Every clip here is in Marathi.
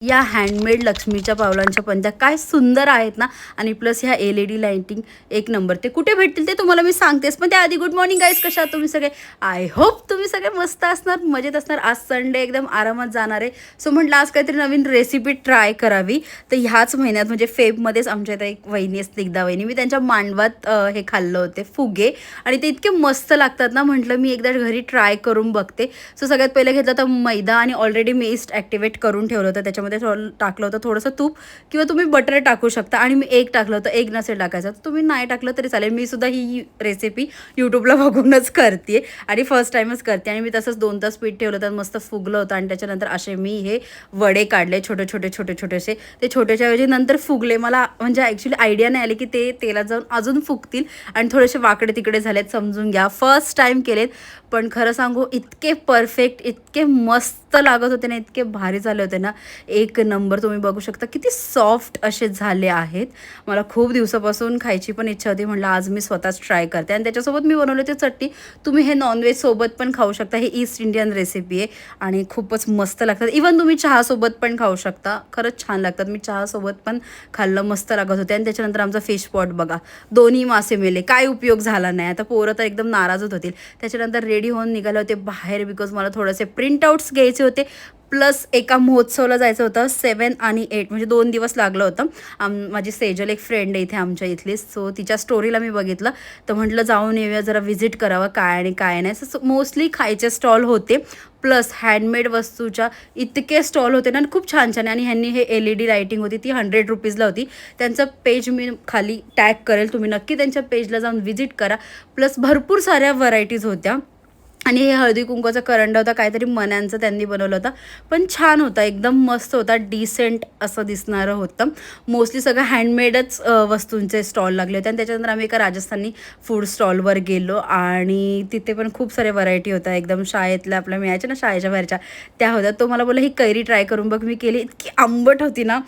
या हँडमेड लक्ष्मीच्या पावलांच्या पंत्या काय सुंदर आहेत ना. आणि प्लस ह्या LED लाइटिंग एक नंबर. ते कुठे भेटतील ते तुम्हाला मी सांगतेच, पण त्याआधी गुड मॉर्निंग गाईज, कशा आहात तुम्ही सगळे? आय होप तुम्ही सगळे मस्त असणार, मजेत असणार. आज संडे एकदम आरामात जाणार आहे. सो म्हटलं आज काहीतरी नवीन रेसिपी ट्राय करावी. तर ह्याच महिन्यात म्हणजे फेबमध्येच आमच्या इथं एक वहिनी असते, स्निग्धा वहिनी, मी त्यांच्या मांडवात हे खाल्लं होते फुगे, आणि ते इतके मस्त लागतात ना, म्हटलं मी एकदा घरी ट्राय करून बघते. सो सगळ्यात पहिले घेतलं तर मैदा, आणि ऑलरेडी मी ईस्ट ॲक्टिवेट करून ठेवलं होतं. त्याच्यामध्ये टाकलं होतं थोडंसं तूप, किंवा तुम्ही बटर टाकू शकता. आणि मी एक टाकलं होतं, एक नसेल टाकायचं तर तुम्ही नाही टाकलं तरी चालेल. मी सुद्धा ही रेसिपी यूट्यूबला बघूनच करते आणि फर्स्ट टाईमच करते. आणि मी तसंच 2 तास पीठ ठेवलं होतं, मस्त फुगलं होतं. आणि त्याच्यानंतर असे मी हे वडे काढले, छोटे छोटे छोटे छोटेसे. ते छोट्याच्या ऐवजी नंतर फुगले. मला म्हणजे ॲक्च्युली आयडिया नाही आली की ते तेलात जाऊन अजून फुगतील, आणि थोडेसे वाकडे तिकडे झालेत, समजून घ्या. फर्स्ट टाईम केलेत, पण खरं सांगू इतके परफेक्ट, इतके मस्त लागत होते ना, इतके भारी झाले होते ना, एक नंबर. तुम्ही बघू शकता किती सॉफ्ट असे झाले आहेत. मला खूप दिवसापासून खायची पण इच्छा होती, म्हटलं आज मी स्वतःच ट्राय करते. आणि त्याच्यासोबत मी बनवले ते चटणी. तुम्ही हे नॉनव्हेज सोबत पण खाऊ शकता. हे ईस्ट इंडियन रेसिपी आहे आणि खूपच मस्त लागतात. इवन तुम्ही चहासोबत पण खाऊ शकता, खरंच छान लागतात. मी चहासोबत पण खाल्लं, मस्त लागत होते. आणि त्याच्यानंतर आमचा फिश पॉट बघा, दोन्ही मासे मेले, काय उपयोग झाला नाही. आता पोरं तर एकदम नाराजच होतील. त्याच्यानंतर रेडी होऊन निघाले होते बाहेर, बिकॉज मला थोडेसे प्रिंटआउट्स घ्यायचे होते, प्लस एका महोत्सवाला जायचं होतं. 7 आणि 8 म्हणजे 2 दिवस लागलं होतं. माझी सेजल एक फ्रेंड आहे इथे आमच्या इथली, सो तिच्या स्टोरीला मी बघितलं, तर म्हटलं जाऊन येऊया, जरा व्हिजिट करावं काय आणि काय नाही. सो मोस्टली खायचे स्टॉल होते, प्लस हँडमेड वस्तूच्या इतके स्टॉल होते ना, खूप छान छान. आणि ह्यांनी हे LED लाइटिंग होती, ती 100 रुपीजला होती. त्यांचं पेज मी खाली टॅग करेल, तुम्ही नक्की त्यांच्या पेजला जाऊन व्हिजिट करा. प्लस भरपूर साऱ्या व्हरायटीज होत्या. आणि हे हळदी कुंकवाचा करंडा होता, काहीतरी मण्यांचं त्यांनी बनवलं होतं, पण छान होता, एकदम मस्त होता, डिसेंट असं दिसणारं होतं. मोस्टली सगळं हँडमेडच वस्तूंचे स्टॉल लागले होते. आणि त्याच्यानंतर आम्ही एका राजस्थानी फूड स्टॉलवर गेलो, आणि तिथे पण खूप सारे व्हरायटी होत्या. एकदम शाळेतल्या आपल्या मिळायच्या ना, शाळेच्या बाहेरच्या, त्या होत्या. तो मला बोलला ही कैरी ट्राय करून बघ. मी केली, इतकी आंबट होती ना,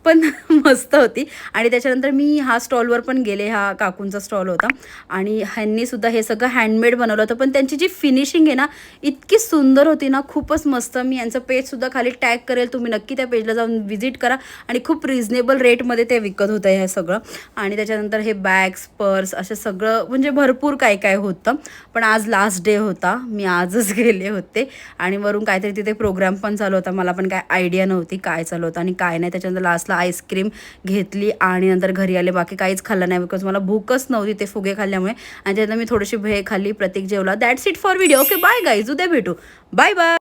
पण मस्त होती. आणि त्याच्यानंतर मी ह्या स्टॉलवर पण गेले, हा काकूंचा स्टॉल होता, आणि ह्यांनीसुद्धा हे सगळं हँडमेड बनवलं होतं. पण त्यांची जी फिनिशिंग आहे ना, इतकी सुंदर होती ना, खूपच मस्त. मी यांचं पेजसुद्धा खाली टॅग करेल, तुम्ही नक्की त्या पेजला जाऊन व्हिजिट करा. आणि खूप रिजनेबल रेटमध्ये ते विकत होतं हे सगळं. आणि त्याच्यानंतर हे बॅग्स, पर्स, असं सगळं म्हणजे भरपूर काय काय होतं. पण आज लास्ट डे होता, मी आजच गेले होते. आणि वरून काहीतरी तिथे प्रोग्राम पण चालू होता, मला पण काय आयडिया नव्हती काय चालू होतं आणि काय नाही. त्याच्यानंतर लास्टला आईस्क्रीम घेतली, आणि नंतर घरी आले. बाकी काहीच खाल्लं नाही, बिकॉज मला भूकच नव्हती ते फुगे खाल्ल्यामुळे. आणि त्यानंतर मी थोडीशी भेळ खाल्ली, प्रतीक जेवला. That's it for video. Okay bye guys, उद्या भेटू. Bye bye.